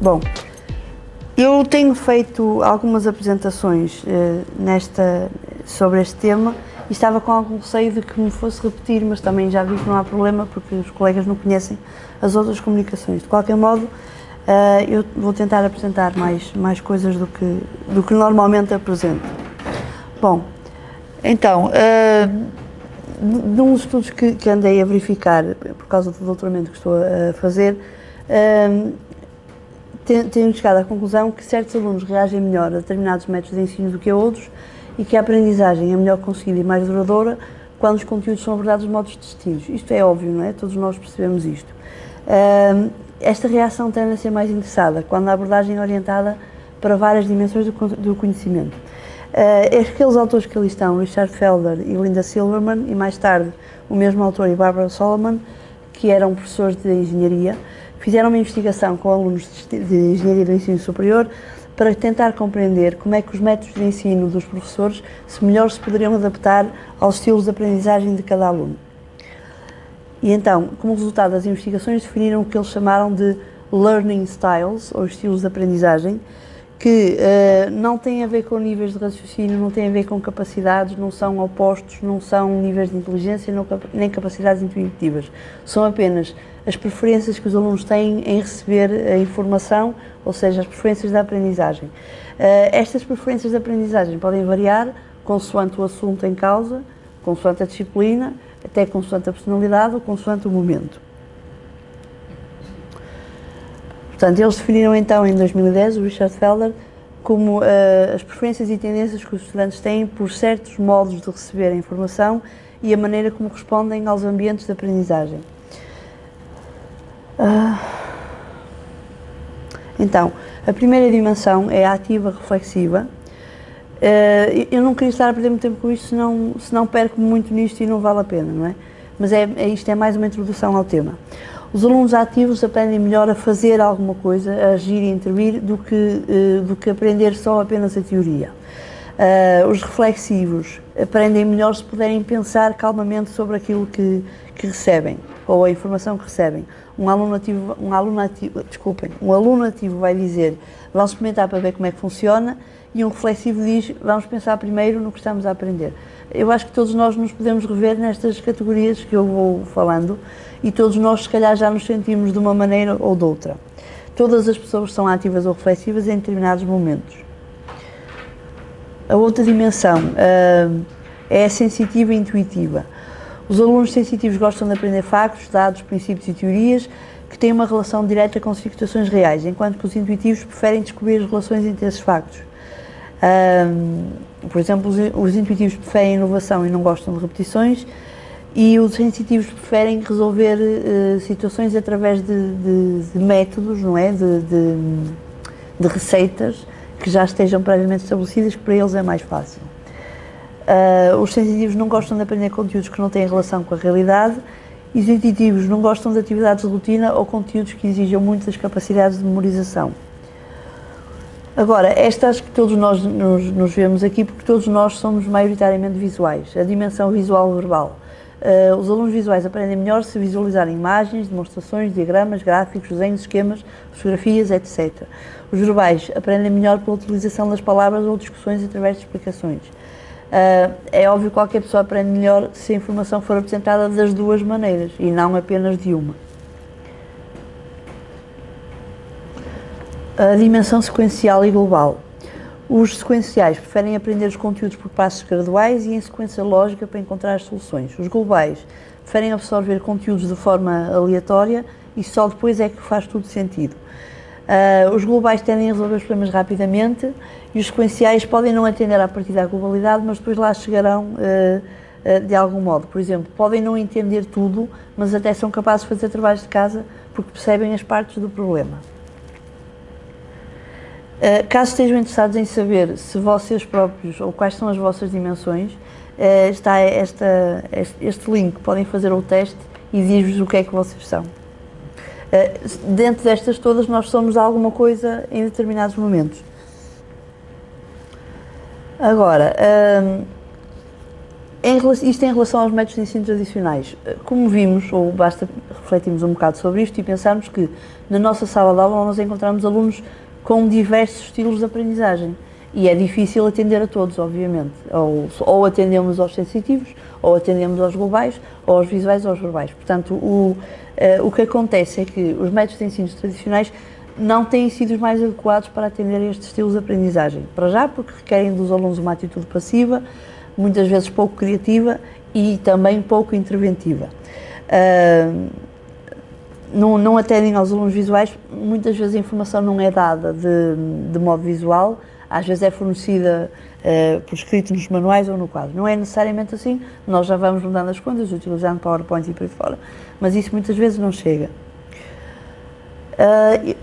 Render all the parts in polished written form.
Bom, eu tenho feito algumas apresentações sobre este tema e estava com algum receio de que me fosse repetir, mas também já vi que não há problema porque os colegas não conhecem as outras comunicações. De qualquer modo, eu vou tentar apresentar mais coisas do que normalmente apresento. Bom, então, num dos estudos que andei a verificar, por causa do doutoramento que estou a fazer, tenho chegado à conclusão que certos alunos reagem melhor a determinados métodos de ensino do que a outros e que a aprendizagem é melhor conseguida e mais duradoura quando os conteúdos são abordados de modos distintos. Isto é óbvio, não é? Todos nós percebemos isto. Esta reação tende a ser mais interessada quando a abordagem é orientada para várias dimensões do conhecimento. Aqueles autores que ali estão, Richard Felder e Linda Silverman, e mais tarde o mesmo autor e Barbara Solomon, que eram professores de engenharia, fizeram uma investigação com alunos de engenharia do ensino superior para tentar compreender como é que os métodos de ensino dos professores se poderiam adaptar aos estilos de aprendizagem de cada aluno. E então, como resultado das investigações, definiram o que eles chamaram de learning styles, ou estilos de aprendizagem, que não têm a ver com níveis de raciocínio, não têm a ver com capacidades, não são opostos, não são níveis de inteligência, nem capacidades intuitivas. São apenas as preferências que os alunos têm em receber a informação, ou seja, as preferências da aprendizagem. Estas preferências de aprendizagem podem variar consoante o assunto em causa, consoante a disciplina, até consoante a personalidade ou consoante o momento. Portanto, eles definiram então em 2010, o Richard Felder, como as preferências e tendências que os estudantes têm por certos modos de receber a informação e a maneira como respondem aos ambientes de aprendizagem. Então, a primeira dimensão é a ativa reflexiva. Eu não queria estar a perder muito tempo com isto, senão perco-me muito nisto e não vale a pena, não é? Mas isto é mais uma introdução ao tema. Os alunos ativos aprendem melhor a fazer alguma coisa, a agir e intervir, do que aprender só apenas a teoria. Os reflexivos aprendem melhor se puderem pensar calmamente sobre aquilo que recebem, ou a informação que recebem. Um aluno ativo vai dizer, vamos experimentar para ver como é que funciona, e um reflexivo diz, vamos pensar primeiro no que estamos a aprender. Eu acho que todos nós nos podemos rever nestas categorias que eu vou falando, e todos nós, se calhar, já nos sentimos de uma maneira ou de outra. Todas as pessoas são ativas ou reflexivas em determinados momentos. A outra dimensão é a sensitiva e intuitiva. Os alunos sensitivos gostam de aprender factos, dados, princípios e teorias que têm uma relação direta com situações reais, enquanto que os intuitivos preferem descobrir as relações entre esses factos. Por exemplo, os intuitivos preferem inovação e não gostam de repetições, e os sensitivos preferem resolver situações através de métodos, não é? De receitas que já estejam previamente estabelecidas, que para eles é mais fácil. Os sensitivos não gostam de aprender conteúdos que não têm relação com a realidade, e os intuitivos não gostam de atividades de rotina ou conteúdos que exijam muitas capacidades de memorização. Agora, acho que todos nós nos vemos aqui porque todos nós somos maioritariamente visuais, a dimensão visual-verbal. Os alunos visuais aprendem melhor se visualizarem imagens, demonstrações, diagramas, gráficos, desenhos, esquemas, fotografias, etc. Os verbais aprendem melhor pela utilização das palavras ou discussões através de explicações. É óbvio que qualquer pessoa aprende melhor se a informação for apresentada das duas maneiras e não apenas de uma. A dimensão sequencial e global. Os sequenciais preferem aprender os conteúdos por passos graduais e em sequência lógica para encontrar as soluções. Os globais preferem absorver conteúdos de forma aleatória e só depois é que faz tudo sentido. Os globais tendem a resolver os problemas rapidamente e os sequenciais podem não atender à partir da globalidade, mas depois lá chegarão de algum modo. Por exemplo, podem não entender tudo, mas até são capazes de fazer trabalhos de casa porque percebem as partes do problema. Caso estejam interessados em saber se vocês próprios ou quais são as vossas dimensões, está este link, podem fazer o teste e diz-vos o que é que vocês são. Dentro destas todas, nós somos alguma coisa em determinados momentos. Agora, Isto em relação aos métodos de ensino tradicionais. Como vimos, ou basta refletirmos um bocado sobre isto e pensarmos que na nossa sala de aula nós encontramos alunos com diversos estilos de aprendizagem. E é difícil atender a todos, obviamente. Ou atendemos aos sensitivos, ou atendemos aos globais, ou aos visuais, ou aos verbais. Portanto, o que acontece é que os métodos de ensino tradicionais não têm sido os mais adequados para atender a estes estilos de aprendizagem. Para já, porque requerem dos alunos uma atitude passiva, muitas vezes pouco criativa e também pouco interventiva. Não atendem aos alunos visuais, muitas vezes a informação não é dada de modo visual, às vezes é fornecida por escrito nos manuais ou no quadro. Não é necessariamente assim, nós já vamos mudando as contas, utilizando PowerPoint e por aí fora, mas isso muitas vezes não chega.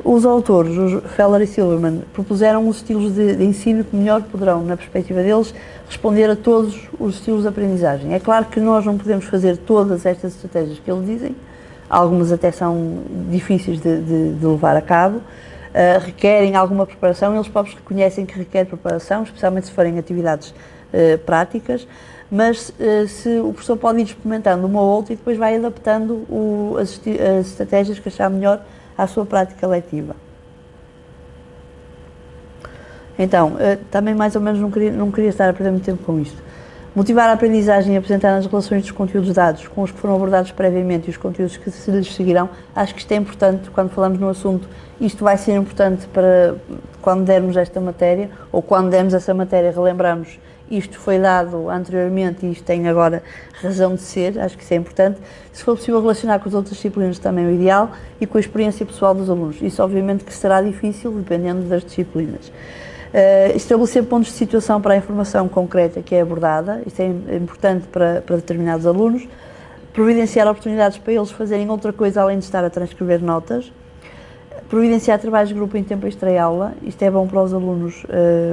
Os autores, os Feller e Silverman, propuseram os estilos de ensino que melhor poderão, na perspectiva deles, responder a todos os estilos de aprendizagem. É claro que nós não podemos fazer todas estas estratégias que eles dizem, algumas até são difíceis de levar a cabo, requerem alguma preparação, eles próprios reconhecem que requer preparação, especialmente se forem atividades práticas, mas o professor pode ir experimentando uma ou outra e depois vai adaptando as estratégias que achar melhor à sua prática letiva. Então, também mais ou menos não queria estar a perder muito tempo com isto. Motivar a aprendizagem e apresentar as relações dos conteúdos dados com os que foram abordados previamente e os conteúdos que se lhes seguirão, acho que isto é importante quando falamos no assunto. Isto vai ser importante para quando dermos esta matéria, ou quando dermos essa matéria, relembramos isto foi dado anteriormente e isto tem agora razão de ser, acho que isso é importante. Se for possível relacionar com as outras disciplinas também é o ideal e com a experiência pessoal dos alunos. Isso obviamente que será difícil, dependendo das disciplinas. Estabelecer pontos de situação para a informação concreta que é abordada, isto é importante para determinados alunos. Providenciar oportunidades para eles fazerem outra coisa além de estar a transcrever notas. Providenciar trabalhos de grupo em tempo extra e aula, isto é bom para os alunos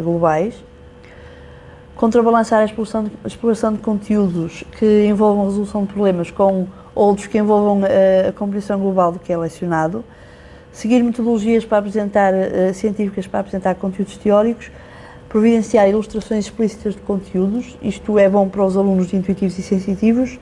globais. Contrabalançar a exploração de conteúdos que envolvam a resolução de problemas com outros que envolvam a compreensão global do que é lecionado. Seguir metodologias para apresentar, científicas para apresentar conteúdos teóricos. Providenciar ilustrações explícitas de conteúdos, isto é bom para os alunos intuitivos e sensitivos.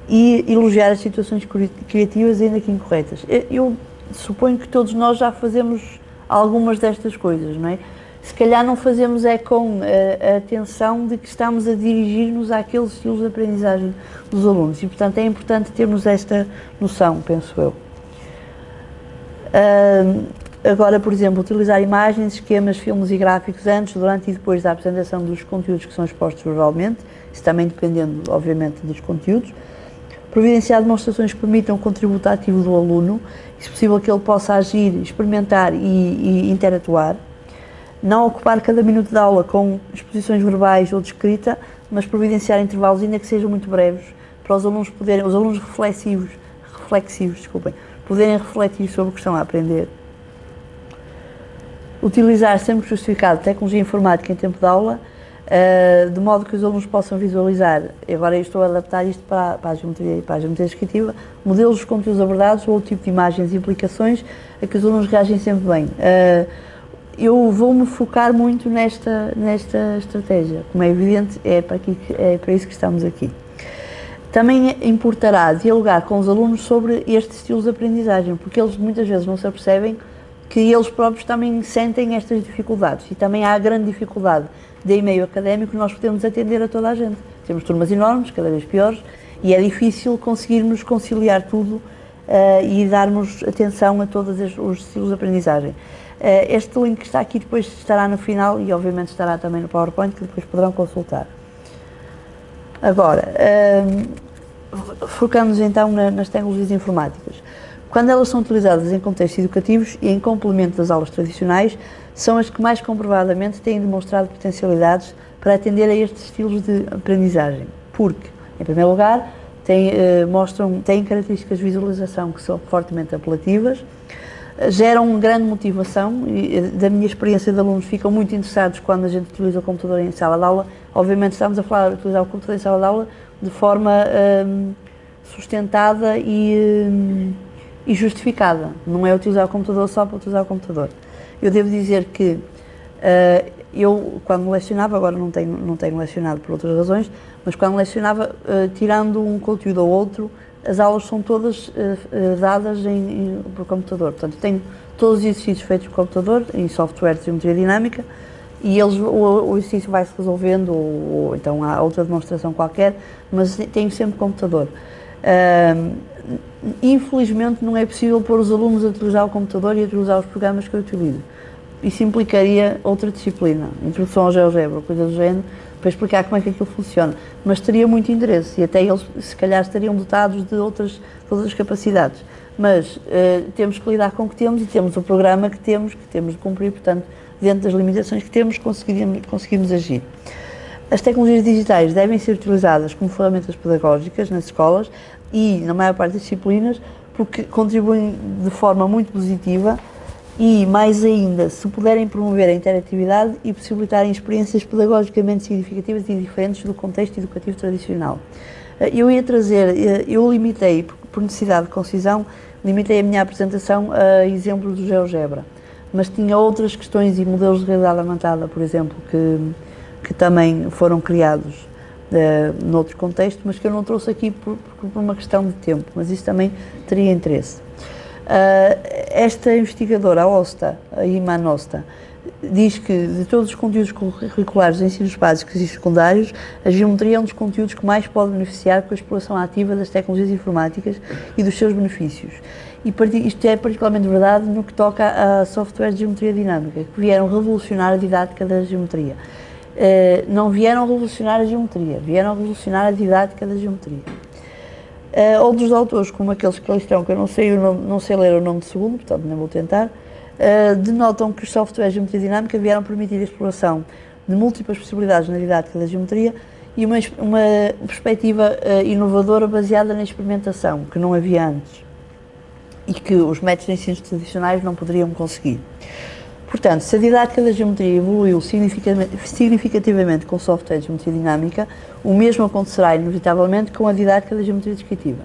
E elogiar as situações criativas ainda que incorretas. Eu suponho que todos nós já fazemos algumas destas coisas, não é? Se calhar não fazemos com a atenção de que estamos a dirigir-nos àqueles estilos de aprendizagem dos alunos e, portanto, é importante termos esta noção, penso eu. Agora, por exemplo, utilizar imagens, esquemas, filmes e gráficos antes, durante e depois da apresentação dos conteúdos que são expostos verbalmente, isso também dependendo, obviamente, dos conteúdos. Providenciar demonstrações que permitam o contributo ativo do aluno, se possível que ele possa agir, experimentar e interatuar. Não ocupar cada minuto de aula com exposições verbais ou de escrita, mas providenciar intervalos, ainda que sejam muito breves, para os alunos reflexivos, poderem refletir sobre o que estão a aprender. Utilizar, sempre justificado, tecnologia informática em tempo de aula, de modo que os alunos possam visualizar, agora eu estou a adaptar isto para a geometria e para a geometria descritiva, modelos dos conteúdos abordados ou o tipo de imagens e implicações a que os alunos reagem sempre bem. Eu vou-me focar muito nesta estratégia, como é evidente, é para isso que estamos aqui. Também importará dialogar com os alunos sobre estes estilos de aprendizagem, porque eles muitas vezes não se apercebem que eles próprios também sentem estas dificuldades e também há a grande dificuldade de meio académico nós podemos atender a toda a gente. Temos turmas enormes, cada vez piores, e é difícil conseguirmos conciliar tudo e darmos atenção a todos os estilos de aprendizagem. Este link que está aqui depois estará no final e obviamente estará também no PowerPoint que depois poderão consultar. Agora, focamos então nas tecnologias informáticas. Quando elas são utilizadas em contextos educativos e em complemento das aulas tradicionais, são as que mais comprovadamente têm demonstrado potencialidades para atender a estes estilos de aprendizagem. Porque, em primeiro lugar, têm características de visualização que são fortemente apelativas, geram grande motivação e, da minha experiência de alunos, ficam muito interessados quando a gente utiliza o computador em sala de aula. Obviamente estamos a falar de utilizar o computador em sala de aula de forma sustentada e justificada. Não é utilizar o computador só para utilizar o computador. Eu devo dizer que Eu, quando lecionava, agora não tenho lecionado por outras razões, mas quando lecionava, tirando um conteúdo ou outro, as aulas são todas dadas por computador. Portanto, tenho todos os exercícios feitos por computador, em software de geometria dinâmica, e o exercício vai-se resolvendo, ou então há outra demonstração qualquer, mas tenho sempre computador. Infelizmente não é possível pôr os alunos a utilizar o computador e a utilizar os programas que eu utilizo. Isso implicaria outra disciplina, introdução ao GeoGebra, coisa do género, para explicar como é que aquilo funciona. Mas teria muito interesse e até eles, se calhar, estariam dotados de outras capacidades. Mas temos que lidar com o que temos e temos o programa que temos de cumprir, portanto, dentro das limitações que temos, conseguimos agir. As tecnologias digitais devem ser utilizadas como ferramentas pedagógicas nas escolas e na maior parte das disciplinas, porque contribuem de forma muito positiva e, mais ainda, se puderem promover a interatividade e possibilitarem experiências pedagogicamente significativas e diferentes do contexto educativo tradicional. Eu limitei, por necessidade de concisão, limitei a minha apresentação a exemplos do GeoGebra, mas tinha outras questões e modelos de realidade aumentada, por exemplo, que também foram criados noutro contexto, mas que eu não trouxe aqui por uma questão de tempo, mas isso também teria interesse. Esta investigadora, a Iman Osta, diz que de todos os conteúdos curriculares de ensinos básicos e secundários, a geometria é um dos conteúdos que mais pode beneficiar com a exploração ativa das tecnologias informáticas e dos seus benefícios. E isto é particularmente verdade no que toca a softwares de geometria dinâmica, que vieram revolucionar a didática da geometria. Não vieram revolucionar a geometria, vieram revolucionar a didática da geometria. Outros autores, como aqueles que ali estão, que eu não sei ler o nome de segundo, portanto nem vou tentar, denotam que os softwares de geometria dinâmica vieram permitir a exploração de múltiplas possibilidades na didática da geometria e uma perspectiva inovadora baseada na experimentação, que não havia antes e que os métodos de ensino tradicionais não poderiam conseguir. Portanto, se a didática da geometria evoluiu significativamente com software de geometria dinâmica, o mesmo acontecerá inevitavelmente com a didática da geometria descritiva.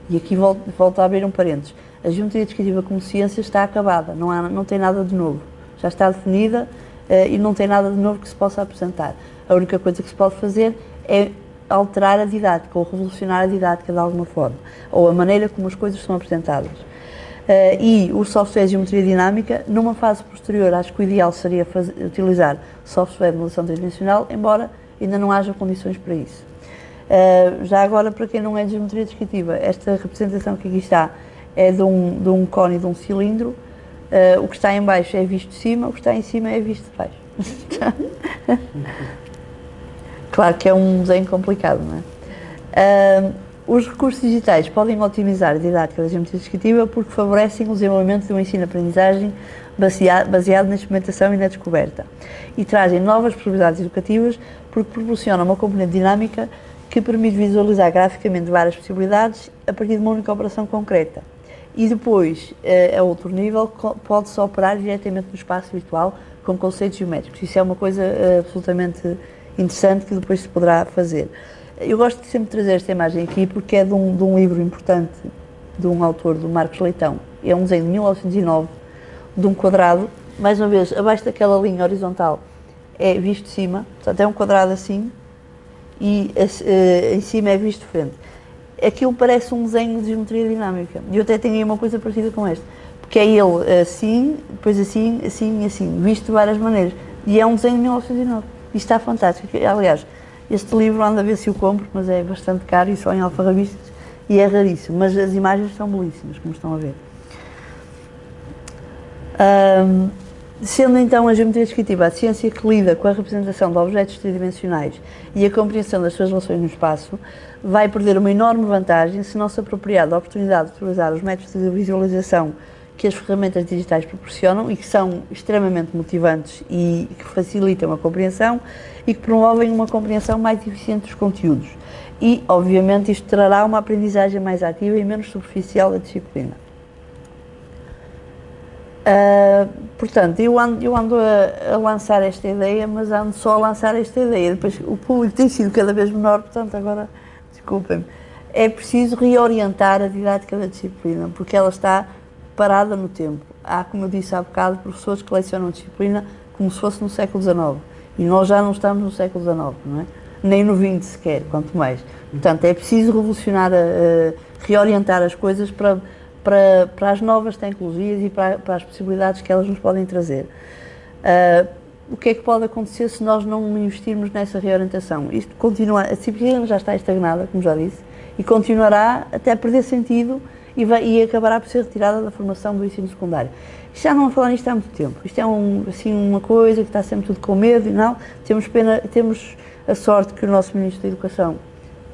E aqui volto a abrir um parênteses. A geometria descritiva como ciência está acabada, não tem nada de novo. Já está definida e não tem nada de novo que se possa apresentar. A única coisa que se pode fazer é alterar a didática ou revolucionar a didática de alguma forma, ou a maneira como as coisas são apresentadas. E os softwares de geometria dinâmica, numa fase posterior, acho que o ideal seria utilizar software de modelação tridimensional, embora ainda não haja condições para isso. Já agora, para quem não é de geometria descritiva, esta representação que aqui está é de um cone e de um cilindro. O que está em baixo é visto de cima, o que está em cima é visto de baixo. Claro que é um desenho complicado, não é? Os recursos digitais podem otimizar a didática da geometria descritiva porque favorecem o desenvolvimento de um ensino-aprendizagem baseado na experimentação e na descoberta e trazem novas possibilidades educativas porque proporcionam uma componente dinâmica que permite visualizar graficamente várias possibilidades a partir de uma única operação concreta. E depois, a outro nível, pode-se operar diretamente no espaço virtual com conceitos geométricos. Isso é uma coisa absolutamente interessante que depois se poderá fazer. Eu gosto de sempre trazer esta imagem aqui porque é de um livro importante de um autor, do Marcos Leitão. É um desenho de 1909, de um quadrado, mais uma vez, abaixo daquela linha horizontal é visto de cima, portanto é um quadrado assim, e em cima é visto de frente. Aquilo parece um desenho de geometria dinâmica. E eu até tenho aí uma coisa parecida com este, porque é ele assim, depois assim, assim e assim, visto de várias maneiras. E é um desenho de 1909. E está fantástico. Aliás, este livro anda a ver se o compro, mas é bastante caro e só em alfarrabistas e é raríssimo. Mas as imagens são belíssimas, como estão a ver. Sendo então a geometria descritiva a ciência que lida com a representação de objetos tridimensionais e a compreensão das suas relações no espaço, vai perder uma enorme vantagem se não se apropriar da oportunidade de utilizar os métodos de visualização que as ferramentas digitais proporcionam e que são extremamente motivantes e que facilitam a compreensão e que promovem uma compreensão mais eficiente dos conteúdos. E, obviamente, isto trará uma aprendizagem mais ativa e menos superficial da disciplina. Portanto, eu ando a lançar esta ideia, mas ando só a lançar esta ideia. Depois, o público tem sido cada vez menor, portanto, agora, desculpem-me. É preciso reorientar a didática da disciplina, porque ela está parada no tempo. Há, como eu disse há bocado, professores que lecionam a disciplina como se fosse no século XIX. E nós já não estamos no século XIX, não é? Nem no XX sequer, quanto mais. Portanto, é preciso revolucionar, reorientar as coisas para as novas tecnologias e para as possibilidades que elas nos podem trazer. O que é que pode acontecer se nós não investirmos nessa reorientação? Isto continua, a disciplina já está estagnada, como já disse, e continuará até perder sentido e acabará por ser retirada da formação do ensino secundário. Já não a falar nisto há muito tempo. Isto é uma coisa que está sempre tudo com medo e não. Temos a sorte que o nosso Ministro da Educação,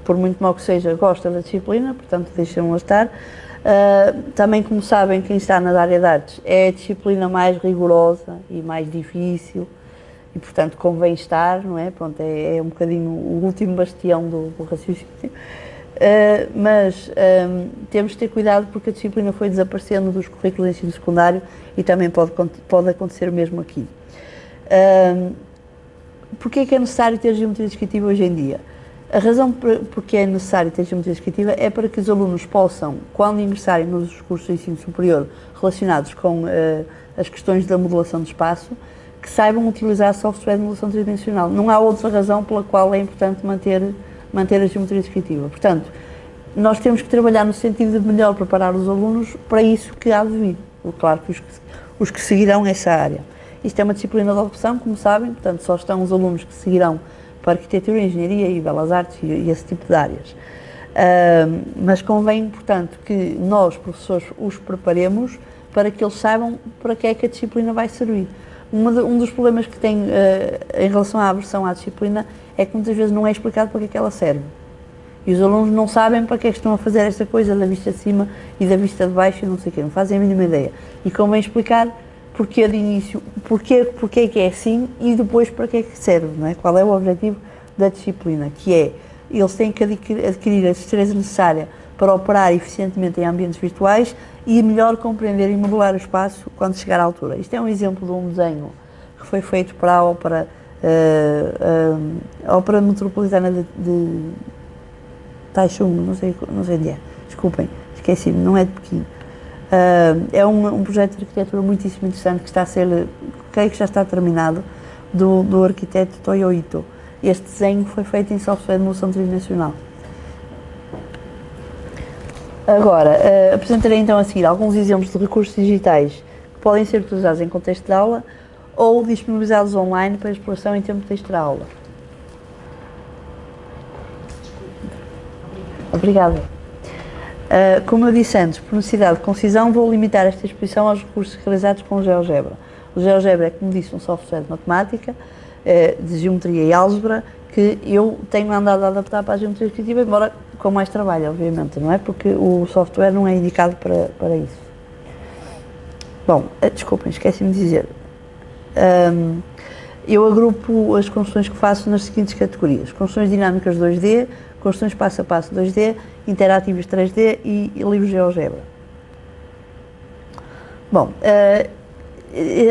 por muito mal que seja, gosta da disciplina, portanto deixam-a estar. Também, como sabem, quem está na área de artes é a disciplina mais rigorosa e mais difícil e, portanto, convém estar, não é? Pronto, é um bocadinho o último bastião do raciocínio. Mas temos de ter cuidado porque a disciplina foi desaparecendo dos currículos de ensino secundário e também pode acontecer o mesmo aqui. Porquê é que é necessário ter geometria descritiva hoje em dia? A razão porque é necessário ter geometria descritiva é para que os alunos possam, quando ingressarem nos cursos de ensino superior relacionados com as questões da modelação de espaço, que saibam utilizar software de modelação tridimensional. Não há outra razão pela qual é importante manter a geometria descritiva. Portanto, nós temos que trabalhar no sentido de melhor preparar os alunos para isso que há de vir. Claro que os que seguirão essa área. Isto é uma disciplina de opção, como sabem, portanto, só estão os alunos que seguirão para arquitetura, engenharia e belas artes e esse tipo de áreas. Mas convém, portanto, que nós, professores, os preparemos para que eles saibam para que é que a disciplina vai servir. Um dos problemas que tem em relação à aversão à disciplina é que muitas vezes não é explicado para que é que ela serve. E os alunos não sabem para que é que estão a fazer esta coisa da vista de cima e da vista de baixo e não sei o quê, não fazem a mínima ideia. E convém explicar porquê de início, porquê que é assim e depois para que é que serve, não é? Qual é o objetivo da disciplina, que é, eles têm que adquirir a destreza necessária para operar eficientemente em ambientes virtuais e melhor compreender e modelar o espaço quando chegar à altura. Isto é um exemplo de um desenho que foi feito para a Ópera Metropolitana de Taichung, não sei onde é, desculpem, esqueci-me, não é de Pequim. É um projeto de arquitetura muitíssimo interessante que está a ser, creio que já está terminado, do arquiteto Toyo Ito. Este desenho foi feito em software de modelação tridimensional. Agora, apresentarei então a seguir alguns exemplos de recursos digitais que podem ser utilizados em contexto de aula ou disponibilizados online para exploração em tempo de extra-aula. Obrigada. Como eu disse antes, por necessidade de concisão, vou limitar esta exposição aos recursos realizados com o GeoGebra. O GeoGebra é, como disse, um software de matemática, de geometria e álgebra, que eu tenho andado a adaptar para a geometria descritiva, embora com mais trabalho, obviamente, não é? Porque o software não é indicado para isso. Bom, desculpem, esqueci-me de dizer. Eu agrupo as construções que faço nas seguintes categorias: construções dinâmicas 2D, construções passo a passo 2D, interativas 3D e livros GeoGebra. Bom,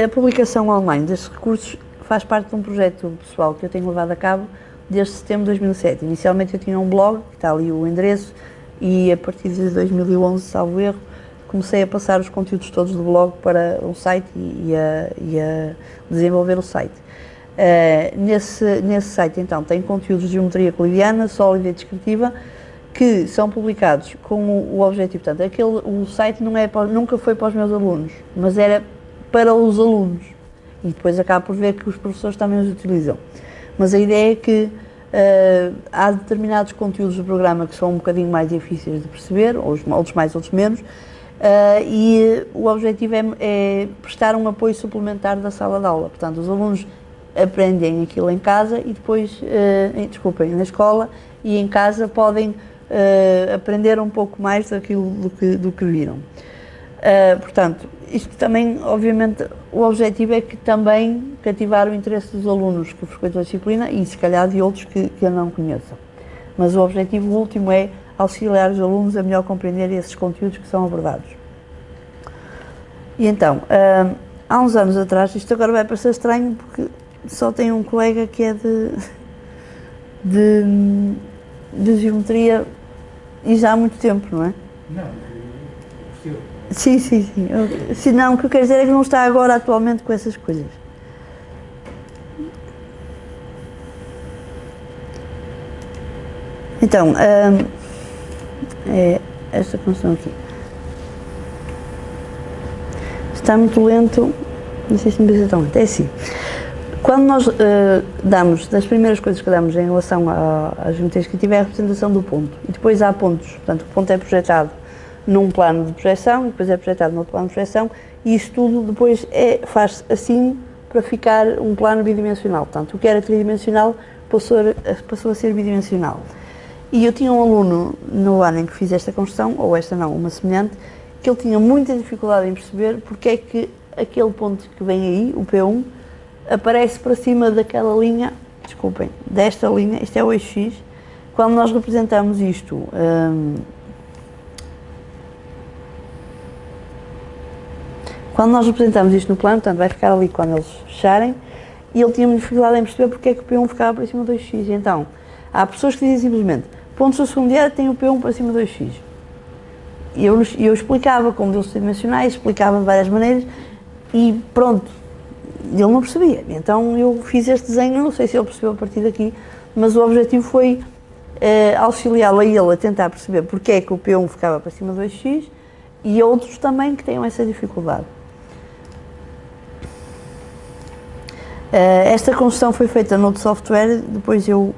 a publicação online destes recursos faz parte de um projeto pessoal que eu tenho levado a cabo desde setembro de 2007. Inicialmente eu tinha um blog, que está ali o endereço, e a partir de 2011, salvo erro, comecei a passar os conteúdos todos do blog para o site e a desenvolver o site. Nesse site, então, tem conteúdos de geometria euclidiana, sólida e descritiva, que são publicados com o objetivo. Portanto, o site nunca foi para os meus alunos, mas era para os alunos. E depois acabo por ver que os professores também os utilizam. Mas a ideia é que há determinados conteúdos do programa que são um bocadinho mais difíceis de perceber, outros mais, outros menos, e o objetivo é prestar um apoio suplementar da sala de aula. Portanto, os alunos aprendem aquilo em casa e depois, na escola, e em casa podem aprender um pouco mais daquilo do que viram. Portanto, isto também, obviamente, o objetivo é que também cativar o interesse dos alunos que frequentam a disciplina e, se calhar, de outros que eu não conheçam. Mas o objetivo último é auxiliar os alunos a melhor compreender esses conteúdos que são abordados. E então, há uns anos atrás, isto agora vai parecer estranho porque só tenho um colega que é de geometria e já há muito tempo, não é? Não, Sim. Não, o que eu quero dizer é que não está agora atualmente com essas coisas. Então, é esta construção aqui. Está muito lento, não sei se me diz tão lento, é assim. Quando nós damos, das primeiras coisas que damos em relação à geometria descritiva é a representação do ponto. E depois há pontos, portanto o ponto é projetado num plano de projeção, e depois é projetado no outro plano de projeção, e isso tudo depois faz assim para ficar um plano bidimensional. Portanto, o que era tridimensional passou a ser bidimensional. E eu tinha um aluno no ano em que fiz esta construção, ou esta não, uma semelhante, que ele tinha muita dificuldade em perceber porque é que aquele ponto que vem aí, o P1, aparece para cima daquela linha, desculpem, desta linha, isto é o eixo X, quando nós representamos isto, no plano, portanto vai ficar ali quando eles fecharem, e ele tinha dificuldade em perceber porque é que o P1 ficava para cima do eixo X. Então, há pessoas que dizem simplesmente, pontos da segunda diária têm o P1 para cima do eixo X. E eu explicava com modelos tridimensionais, explicava de várias maneiras, e pronto, ele não percebia. Então eu fiz este desenho, não sei se ele percebeu a partir daqui, mas o objetivo foi auxiliá-lo a ele a tentar perceber porque é que o P1 ficava para cima do eixo X e outros também que tenham essa dificuldade. Esta construção foi feita noutro software, depois eu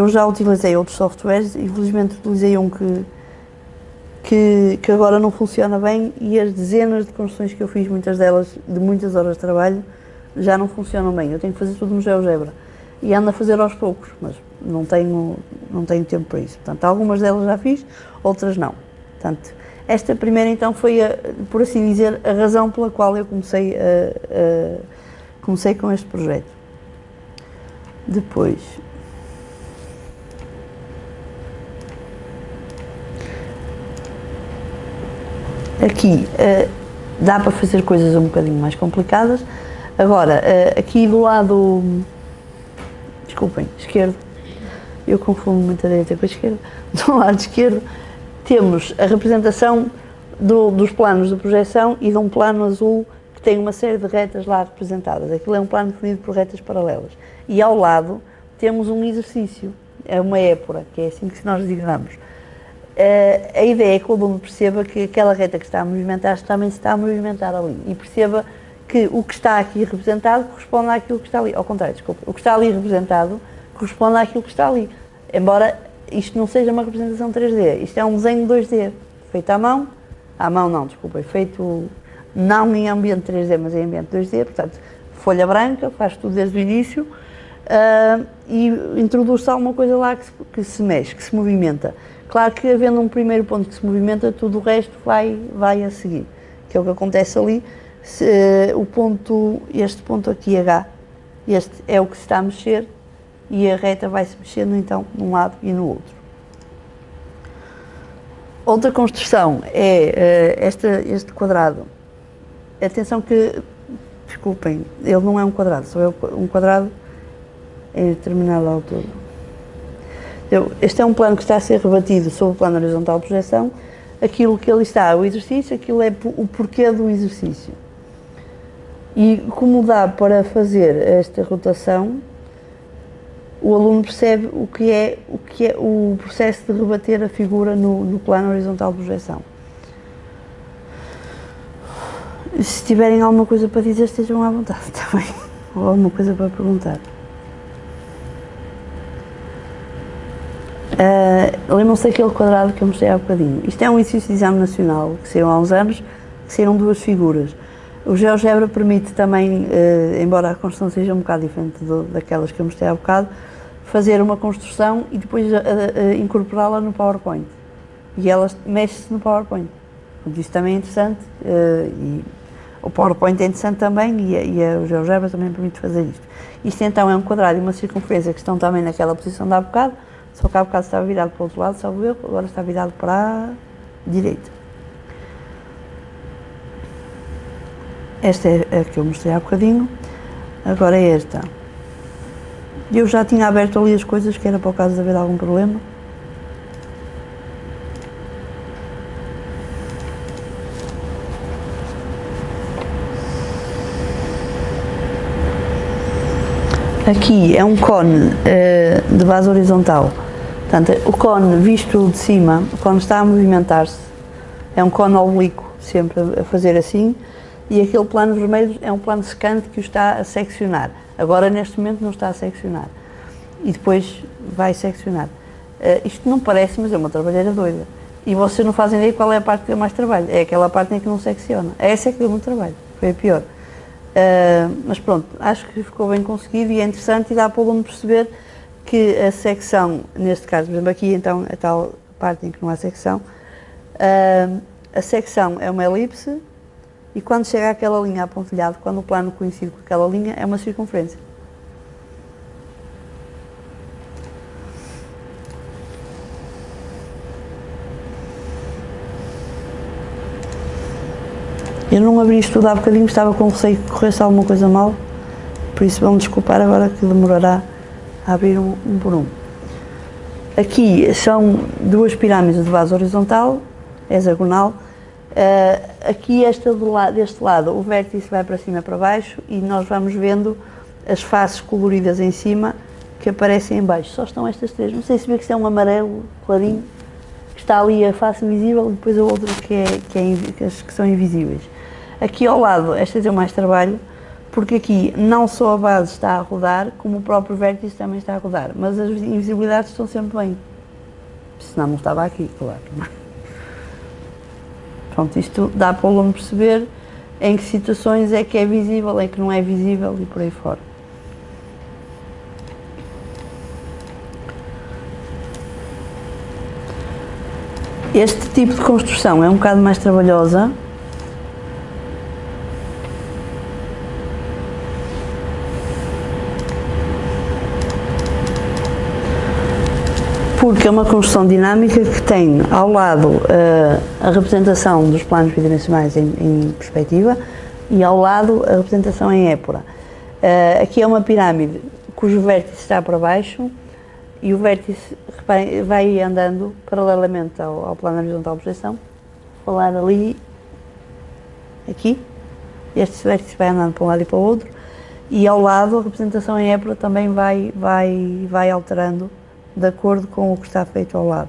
já utilizei outros softwares, infelizmente utilizei um que agora não funciona bem, e as dezenas de construções que eu fiz, muitas delas de muitas horas de trabalho, já não funcionam bem. Eu tenho que fazer tudo no GeoGebra e ando a fazer aos poucos, mas não tenho tempo para isso. Portanto, algumas delas já fiz, outras não. Portanto, esta primeira então foi, por assim dizer, a razão pela qual eu comecei com este projeto. Depois, aqui dá para fazer coisas um bocadinho mais complicadas. Agora, aqui do lado, desculpem, esquerdo, eu confundo muito a direita com a esquerda, do lado esquerdo temos a representação dos planos de projeção e de um plano azul que tem uma série de retas lá representadas. Aquilo é um plano definido por retas paralelas. E ao lado temos um exercício, é uma épora, que é assim que nós designamos. A ideia é que o aluno perceba que aquela reta que está a movimentar também se está a movimentar ali e perceba que o que está aqui representado corresponde àquilo que está ali. Ao contrário, desculpe, o que está ali representado corresponde àquilo que está ali. Embora isto não seja uma representação 3D, isto é um desenho 2D, feito à mão não, desculpa, feito não em ambiente 3D, mas em ambiente 2D, portanto, folha branca, faz tudo desde o início e introduz-se alguma coisa lá que se mexe, que se movimenta. Claro que havendo um primeiro ponto que se movimenta, tudo o resto vai a seguir, que é o que acontece ali. Este ponto aqui, H, este é o que se está a mexer e a reta vai-se mexendo então num lado e no outro. Outra construção é este quadrado. Atenção que, desculpem, ele não é um quadrado, só é um quadrado em determinada altura. Este é um plano que está a ser rebatido sobre o plano horizontal de projeção. Aquilo que ali está, o exercício, aquilo é o porquê do exercício. E como dá para fazer esta rotação, o aluno percebe o que é o processo de rebater a figura no plano horizontal de projeção. Se tiverem alguma coisa para dizer, estejam à vontade, está bem? Ou alguma coisa para perguntar. Lembram-se daquele quadrado que eu mostrei há bocadinho. Isto é um exercício de exame nacional que saiu há uns anos, que saíram duas figuras. O GeoGebra permite também, embora a construção seja um bocado diferente daquelas que eu mostrei há bocado, fazer uma construção e depois incorporá-la no PowerPoint. E ela mexe-se no PowerPoint. Isso também é interessante, e o PowerPoint é interessante também, e o GeoGebra também permite fazer isto. Isto então é um quadrado e uma circunferência que estão também naquela posição de há bocado, só que há bocado estava virado para o outro lado, salvo eu, agora está virado para a direita. Esta é a que eu mostrei há bocadinho, agora é esta. Eu já tinha aberto ali as coisas, que era para o caso de haver algum problema. Aqui é um cone de base horizontal Portanto, o cone visto de cima, o cone está a movimentar-se, é um cone oblíquo, sempre a fazer assim, e aquele plano vermelho é um plano secante que o está a seccionar. Agora, neste momento, não está a seccionar. E depois vai seccionar. Isto não parece, mas é uma trabalheira doida. E vocês não fazem ideia qual é a parte que deu mais trabalho. É aquela parte em que não secciona. Essa é que deu muito trabalho. Foi a pior. Mas pronto, acho que ficou bem conseguido e é interessante e dá para o aluno perceber que a secção, neste caso, por exemplo, aqui então, a tal parte em que não há secção, a secção é uma elipse e quando chega àquela linha apontilhada, quando o plano coincide com aquela linha, é uma circunferência. Eu não abri isto tudo há bocadinho, estava com receio que corresse alguma coisa mal, por isso vão desculpar agora que demorará a abrir um por um. Aqui são duas pirâmides de base horizontal, hexagonal. Aqui deste lado o vértice vai para cima e para baixo e nós vamos vendo as faces coloridas em cima que aparecem em baixo. Só estão estas três, não sei se vê que isto é um amarelo clarinho, que está ali a face visível e depois a outra que são invisíveis. Aqui ao lado, estas deu mais trabalho, porque aqui não só a base está a rodar, como o próprio vértice também está a rodar, mas as invisibilidades estão sempre bem. Senão não estava aqui, claro. Pronto, isto dá para o aluno perceber em que situações é que é visível, em que não é visível e por aí fora. Este tipo de construção é um bocado mais trabalhosa, porque é uma construção dinâmica que tem ao lado a representação dos planos bidimensionais em perspectiva e ao lado a representação em épora. Aqui é uma pirâmide cujo vértice está para baixo e o vértice vai andando paralelamente ao plano horizontal de projeção. Vou falar ali, aqui, este vértice vai andando para um lado e para o outro e ao lado a representação em épora também vai alterando de acordo com o que está feito ao lado.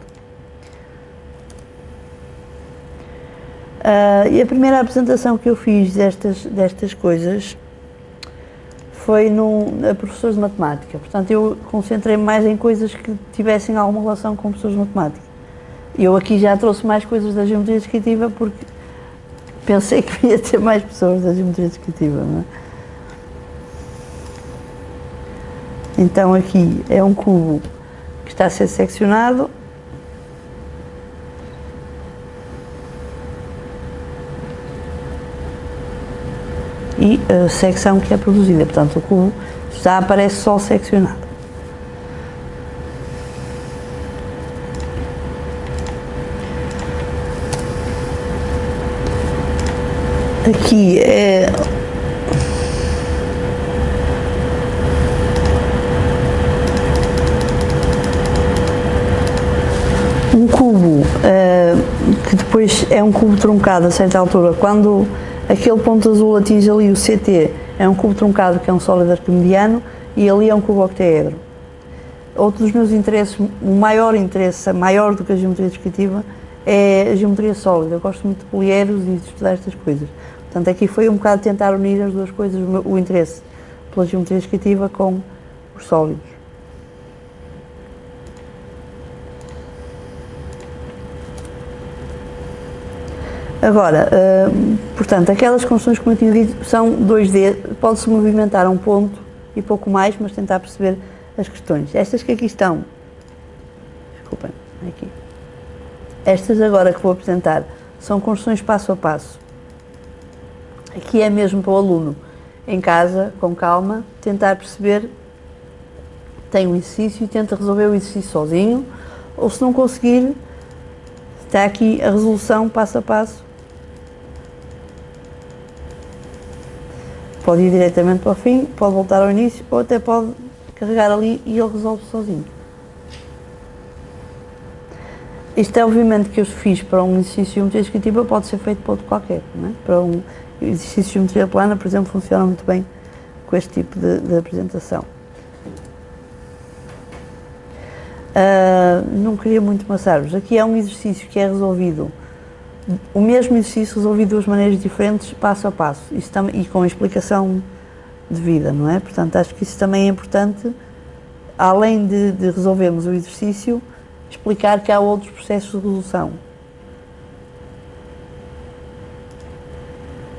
E a primeira apresentação que eu fiz destas coisas foi a professores de matemática. Portanto, eu concentrei-me mais em coisas que tivessem alguma relação com professores de matemática. Eu aqui já trouxe mais coisas da geometria descritiva porque pensei que ia ter mais pessoas da geometria descritiva, não é? Então aqui é um cubo que está a ser seccionado e a secção que é produzida, portanto o cubo já aparece só seccionado. Aqui é um cubo que depois é um cubo truncado a certa altura, quando aquele ponto azul atinge ali o CT, é um cubo truncado que é um sólido arquimediano e ali é um cubo octaedro. Outro dos meus interesses, o maior interesse, maior do que a geometria descritiva, é a geometria sólida. Eu gosto muito de poliedros e de estudar estas coisas. Portanto, aqui foi um bocado tentar unir as duas coisas, o interesse pela geometria descritiva com os sólidos. Agora, portanto, aquelas construções, como eu tinha dito, são 2D, pode-se movimentar a um ponto e pouco mais, mas tentar perceber as questões. Estas que aqui estão, desculpem, aqui. Estas agora que vou apresentar são construções passo a passo. Aqui é mesmo para o aluno, em casa, com calma, tentar perceber, tem um exercício e tenta resolver o exercício sozinho, ou se não conseguir, está aqui a resolução passo a passo. Pode ir diretamente para o fim, pode voltar ao início, ou até pode carregar ali e ele resolve sozinho. Isto é obviamente que eu fiz para um exercício de geometria descritiva, pode ser feito para outro qualquer, não é? Para um exercício de geometria plana, por exemplo, funciona muito bem com este tipo de apresentação. Não queria muito maçar-vos. Aqui é um exercício que é resolvido, o mesmo exercício resolvido de duas maneiras diferentes, passo a passo, e com explicação devida, não é? Portanto, acho que isso também é importante, além de resolvermos o exercício, explicar que há outros processos de resolução.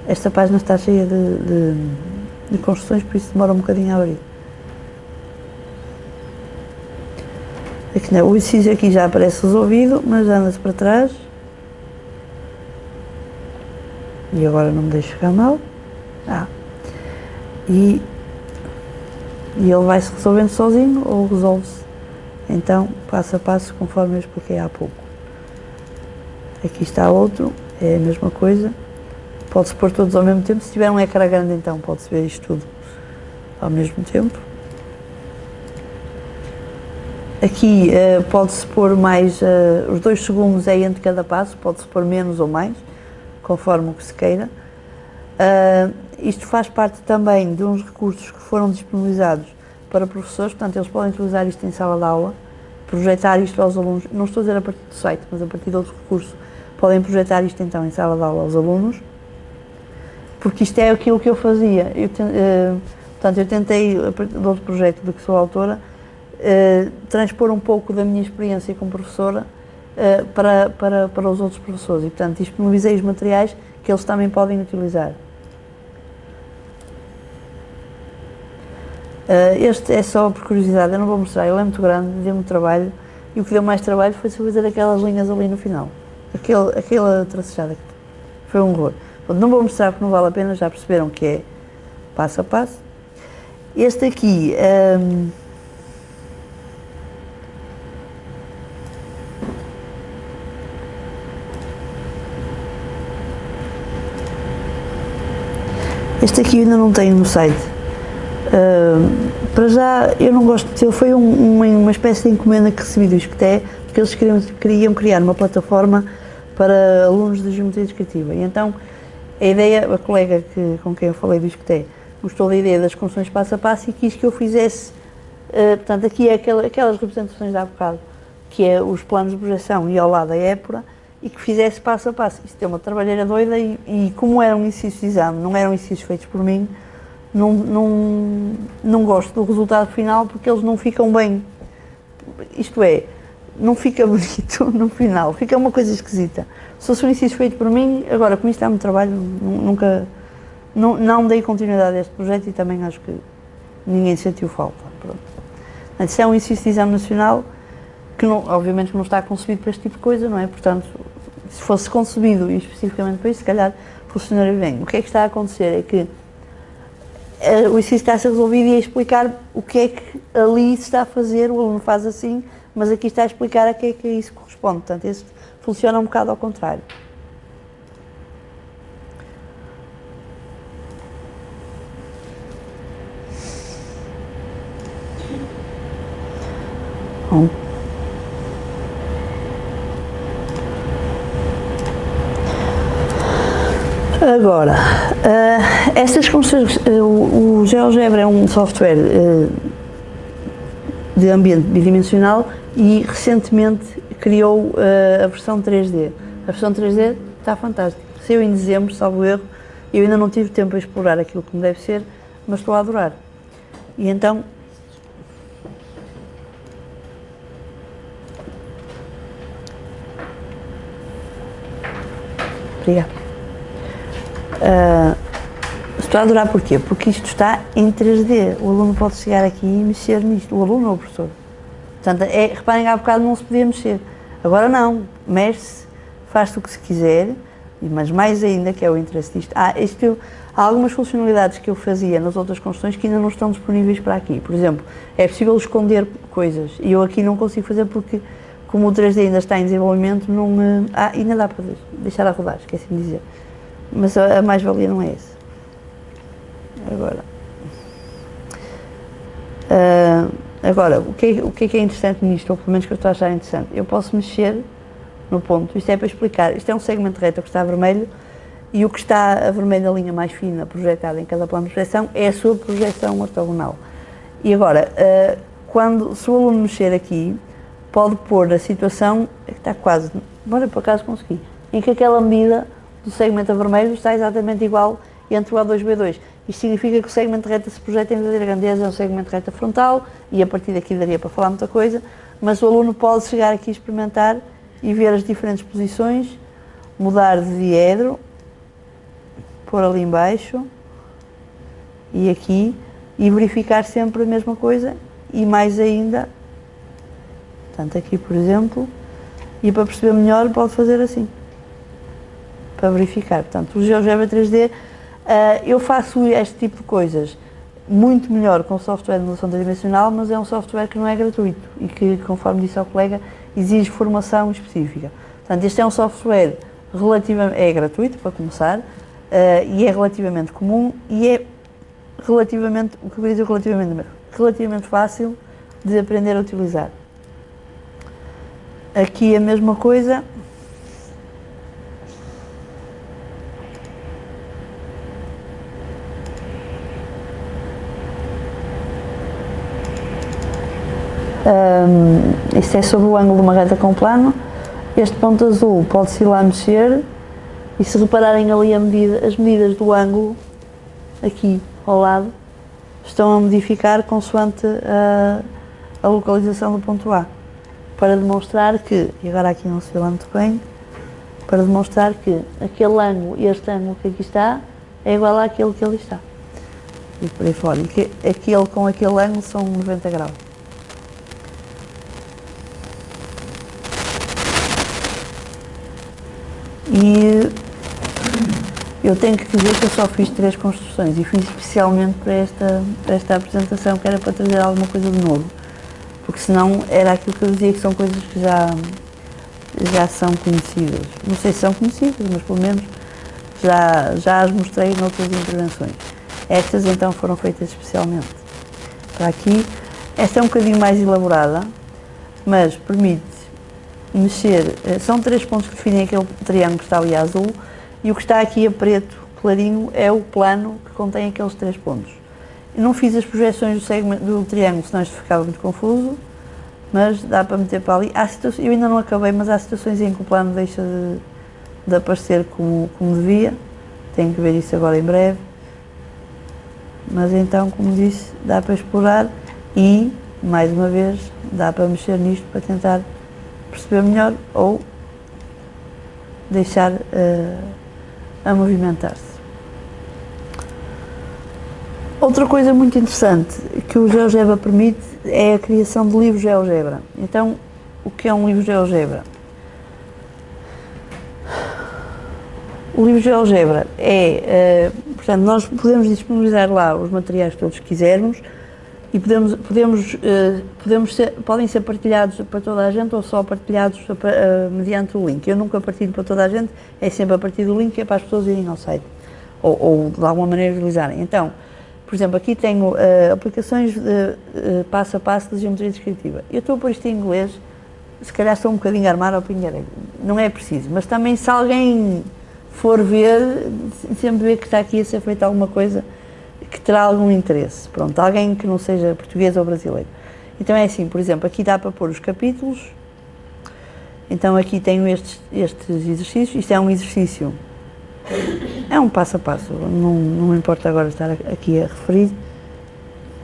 Esta página está cheia de construções, por isso demora um bocadinho a abrir. Aqui não, o exercício aqui já aparece resolvido, mas anda-se para trás. E agora não me deixo ficar mal. E ele vai-se resolvendo sozinho ou resolve-se, então, passo a passo, conforme eu expliquei há pouco. Aqui está outro, é a mesma coisa. Pode-se pôr todos ao mesmo tempo. Se tiver um ecrã grande, então pode-se ver isto tudo ao mesmo tempo. Aqui pode-se pôr mais, os 2 segundos é entre cada passo, pode-se pôr menos ou mais, conforme o que se queira. Isto faz parte também de uns recursos que foram disponibilizados para professores, portanto eles podem utilizar isto em sala de aula, projetar isto aos alunos, não estou a dizer a partir do site, mas a partir de outro recurso, podem projetar isto então em sala de aula aos alunos, porque isto é aquilo que eu fazia. Portanto, eu tentei, a partir de outro projeto de que sou autora, transpor um pouco da minha experiência como professora para os outros professores e, portanto, disponibilizei os materiais que eles também podem utilizar. Este é só por curiosidade, eu não vou mostrar, ele é muito grande, deu-me trabalho, e o que deu mais trabalho foi fazer aquelas linhas ali no final, aquela tracejada, foi um horror. Não vou mostrar porque não vale a pena, já perceberam que é passo a passo. Este aqui, eu ainda não tenho no site. Para já, eu não gosto de ter, foi uma espécie de encomenda que recebi do ISCTE, porque eles queriam criar uma plataforma para alunos de geometria descritiva. E então, a ideia, a colega com quem eu falei do ISCTE, gostou da ideia das construções passo a passo e quis que eu fizesse, portanto, aqui é aquelas representações de há bocado, que é os planos de projeção e ao lado a épora, e que fizesse passo a passo. Isto é uma trabalheira doida e como era um exercício de exame, não eram exercícios feitos por mim, não gosto do resultado final porque eles não ficam bem. Isto é, não fica bonito no final, fica uma coisa esquisita. Se fosse um exercício feito por mim, agora como isto é muito trabalho, não dei continuidade a este projeto e também acho que ninguém sentiu falta. Pronto. Isto é um exercício de exame nacional que obviamente não está concebido para este tipo de coisa, não é? Portanto, se fosse concebido especificamente para isso, se calhar funcionaria bem. O que é que está a acontecer é que o exercício está a ser resolvido e a explicar o que é que ali se está a fazer, o aluno faz assim, mas aqui está a explicar a que é que isso corresponde. Portanto, este funciona um bocado ao contrário. Bom. Agora, estas construções, o GeoGebra é um software de ambiente bidimensional e recentemente criou a versão 3D. A versão 3D está fantástica. Saiu em dezembro, salvo erro, eu ainda não tive tempo a explorar aquilo como deve ser, mas estou a adorar. E então, obrigada. Estou a adorar porquê? Porque isto está em 3D, o aluno pode chegar aqui e mexer nisto, o aluno ou o professor. Portanto, reparem, há bocado não se podia mexer, agora não, mexe-se, faz-se o que se quiser, mas mais ainda, que é o interesse disto, há algumas funcionalidades que eu fazia nas outras construções que ainda não estão disponíveis para aqui. Por exemplo, é possível esconder coisas e eu aqui não consigo fazer porque, como o 3D ainda está em desenvolvimento, ainda dá para deixar a rodar, esqueci-me de dizer. Mas a mais-valia não é essa. Agora, o que é interessante nisto, ou pelo menos que eu estou a achar interessante? Eu posso mexer no ponto, isto é para explicar, isto é um segmento reto que está vermelho e o que está a vermelha, a linha mais fina projetada em cada plano de projeção é a sua projeção ortogonal. E agora, se o aluno mexer aqui, pode pôr a situação, que está quase, bora por acaso consegui, em que aquela medida do segmento a vermelho está exatamente igual entre o A2 e o B2. Isto significa que o segmento de reta se projeta em verdadeira grandeza, é um segmento de reta frontal, e a partir daqui daria para falar muita coisa, mas o aluno pode chegar aqui a experimentar e ver as diferentes posições, mudar de diedro, pôr ali em baixo, e aqui, e verificar sempre a mesma coisa, e mais ainda, portanto aqui por exemplo, e para perceber melhor pode fazer assim, para verificar. Portanto, o GeoGebra 3D, eu faço este tipo de coisas muito melhor com o software de modelação tridimensional, mas é um software que não é gratuito e que, conforme disse ao colega, exige formação específica. Portanto, este é um software relativamente, é gratuito para começar, e é relativamente comum e é relativamente, o que eu dizer relativamente fácil de aprender a utilizar. Aqui a mesma coisa. Isto é sobre o ângulo de uma reta com plano. Este ponto azul pode-se ir lá mexer e se repararem ali as medidas do ângulo, aqui ao lado, estão a modificar consoante a localização do ponto A, para demonstrar que, e agora aqui não se vê lá muito bem, para demonstrar que aquele ângulo, este ângulo que aqui está, é igual àquele que ali está. E por aí fora. E que aquele com aquele ângulo são 90 graus. E eu tenho que dizer que eu só fiz 3 construções e fiz especialmente para esta apresentação, que era para trazer alguma coisa de novo, porque senão era aquilo que eu dizia, que são coisas que já são conhecidas. Não sei se são conhecidas, mas pelo menos já as mostrei noutras intervenções. Estas então foram feitas especialmente para aqui. Esta é um bocadinho mais elaborada, mas permite mexer, são 3 pontos que definem aquele triângulo que está ali a azul, e o que está aqui a preto clarinho é o plano que contém aqueles 3 pontos. Eu não fiz as projeções do triângulo, senão isto ficava muito confuso, mas dá para meter para ali. Eu ainda não acabei, mas há situações em que o plano deixa de aparecer como devia, tenho que ver isso agora em breve, mas então, como disse, dá para explorar e, mais uma vez, dá para mexer nisto para tentar perceber melhor ou deixar a movimentar-se. Outra coisa muito interessante que o GeoGebra permite é a criação de livros GeoGebra. Então, o que é um livro GeoGebra? O livro GeoGebra portanto, nós podemos disponibilizar lá os materiais todos que quisermos e podem ser partilhados para toda a gente ou só partilhados mediante o link. Eu nunca partilho para toda a gente, é sempre a partir do link que é para as pessoas irem ao site ou de alguma maneira utilizarem. Então, por exemplo, aqui tenho aplicações passo a passo de geometria descritiva. Eu estou a pôr isto em inglês, se calhar estou um bocadinho a armar ao pingarelho, não é preciso, mas também se alguém for ver, sempre vê que está aqui a ser feita alguma coisa que terá algum interesse. Pronto, alguém que não seja português ou brasileiro. Então é assim, por exemplo, aqui dá para pôr os capítulos. Então aqui tenho estes exercícios. Isto é um exercício, é um passo a passo, não me importa agora estar aqui a referir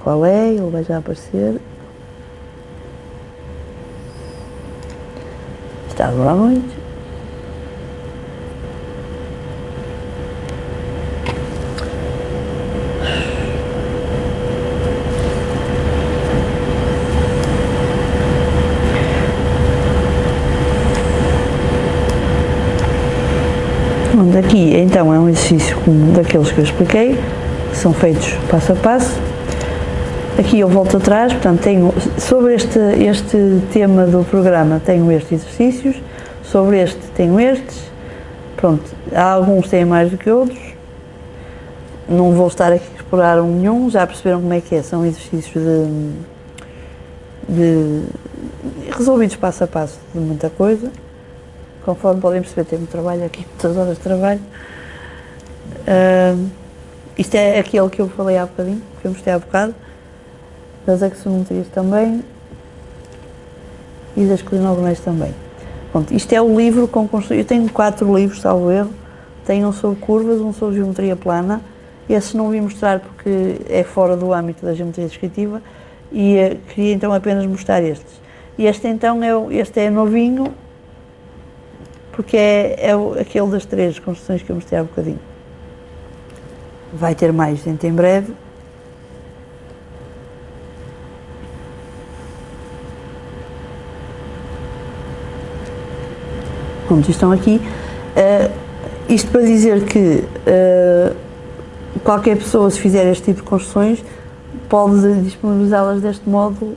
qual é, ele vai já aparecer. Está a demorar muito. Aqui, então, é um exercício como daqueles que eu expliquei, que são feitos passo a passo. Aqui eu volto atrás, portanto, tenho, sobre este tema do programa, tenho estes exercícios, sobre este tenho estes, pronto, alguns têm mais do que outros, não vou estar aqui a explorar nenhum, já perceberam como é que é, são exercícios resolvidos passo a passo de muita coisa. Conforme podem perceber, tenho muito trabalho aqui, muitas horas de trabalho. Isto é aquele que eu falei há bocadinho, que eu mostrei há bocado, das axonometrias também. e das clinogomés também. Pronto, isto é o livro com construção. Eu tenho 4 livros, salvo erro. Tenho um sobre curvas, um sobre geometria plana. Esse não vim mostrar porque é fora do âmbito da geometria descritiva e queria então apenas mostrar estes. Este então este é novinho, porque é aquele das 3 construções que eu mostrei há bocadinho. Vai ter mais gente em breve. Pronto, estão aqui. Isto para dizer que qualquer pessoa, se fizer este tipo de construções, pode disponibilizá-las deste modo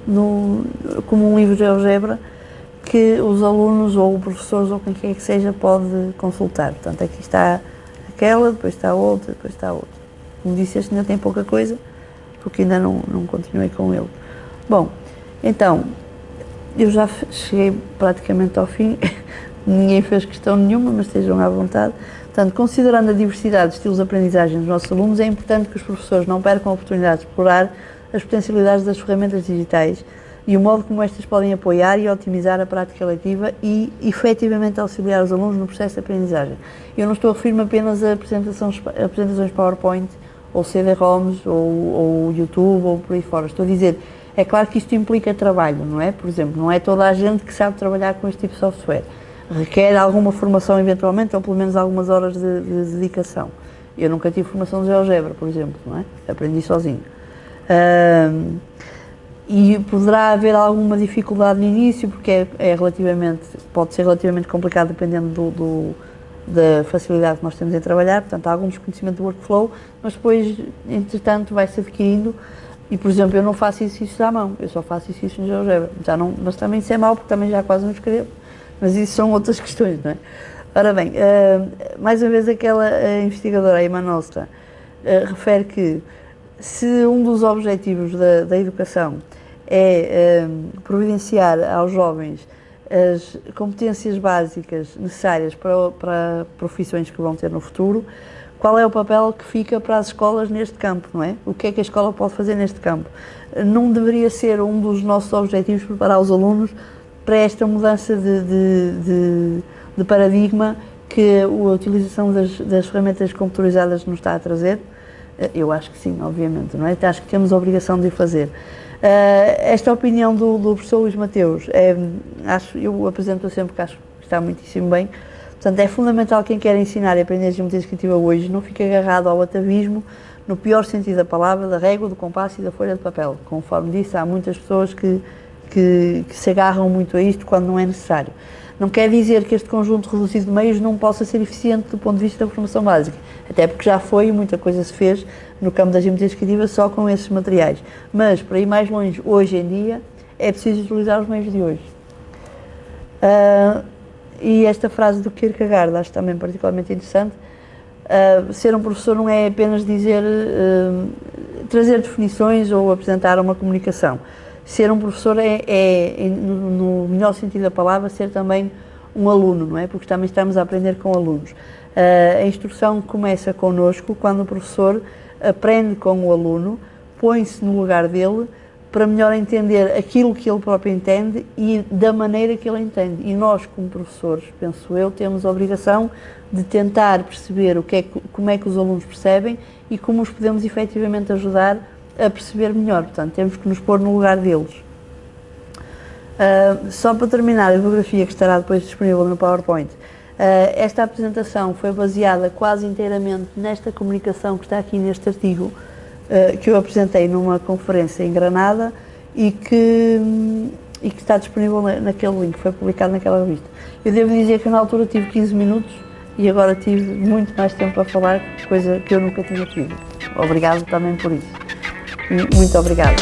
como um livro de GeoGebra que os alunos ou professores ou quem quer que seja pode consultar. Portanto, aqui está aquela, depois está outra, depois está outra. Como disse, este ainda tem pouca coisa, porque ainda não continuei com ele. Bom, então, eu já cheguei praticamente ao fim, ninguém fez questão nenhuma, mas estejam à vontade. Portanto, considerando a diversidade de estilos de aprendizagem dos nossos alunos, é importante que os professores não percam a oportunidade de explorar as potencialidades das ferramentas digitais e o modo como estas podem apoiar e otimizar a prática leitiva e, efetivamente, auxiliar os alunos no processo de aprendizagem. Eu não estou a referir-me apenas a apresentações PowerPoint, ou CD-ROMs, ou YouTube, ou por aí fora. Estou a dizer, é claro que isto implica trabalho, não é? Por exemplo, não é toda a gente que sabe trabalhar com este tipo de software. Requer alguma formação, eventualmente, ou pelo menos algumas horas de dedicação. Eu nunca tive formação de GeoGebra, por exemplo, não é? Aprendi sozinho. E poderá haver alguma dificuldade no início, porque pode ser relativamente complicado dependendo da facilidade que nós temos em trabalhar, portanto há algum desconhecimento do workflow, mas depois, entretanto, vai-se adquirindo. E, por exemplo, eu não faço exercícios à mão, eu só faço exercícios em GeoGebra. Mas também isso é mau, porque também já quase não escrevo. Mas isso são outras questões, não é? Ora bem, mais uma vez aquela investigadora, a Emma Nostra, refere que se um dos objetivos da educação é providenciar aos jovens as competências básicas necessárias para profissões que vão ter no futuro, qual é o papel que fica para as escolas neste campo, não é? O que é que a escola pode fazer neste campo? Não deveria ser um dos nossos objetivos preparar os alunos para esta mudança de paradigma que a utilização das ferramentas computadorizadas nos está a trazer? Eu acho que sim, obviamente, não é? Acho que temos a obrigação de o fazer. Esta opinião do professor Luís Mateus, eu apresento sempre que acho que está muitíssimo bem. Portanto, é fundamental quem quer ensinar e aprender geometria descritiva hoje não fique agarrado ao atavismo, no pior sentido da palavra, da régua, do compasso e da folha de papel. Conforme disse, há muitas pessoas que se agarram muito a isto quando não é necessário. Não quer dizer que este conjunto reduzido de meios não possa ser eficiente do ponto de vista da formação básica, até porque já foi e muita coisa se fez no campo da geometria descritiva só com esses materiais. Mas, para ir mais longe, hoje em dia, é preciso utilizar os meios de hoje. E esta frase do Kierkegaard, acho também particularmente interessante. Ser um professor não é apenas trazer definições ou apresentar uma comunicação. Ser um professor no melhor sentido da palavra, ser também um aluno, não é? Porque também estamos a aprender com alunos. A instrução começa connosco quando o professor aprende com o aluno, põe-se no lugar dele para melhor entender aquilo que ele próprio entende e da maneira que ele entende. E nós, como professores, penso eu, temos a obrigação de tentar perceber como é que os alunos percebem e como os podemos efetivamente ajudar a perceber melhor. Portanto, temos que nos pôr no lugar deles. Só para terminar, a bibliografia que estará depois disponível no PowerPoint. Esta apresentação foi baseada quase inteiramente nesta comunicação que está aqui neste artigo, que eu apresentei numa conferência em Granada e que está disponível naquele link, foi publicado naquela revista. Eu devo dizer que na altura tive 15 minutos e agora tive muito mais tempo para falar, coisa que eu nunca tinha tido. Obrigado também por isso. E muito obrigada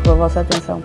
pela vossa atenção.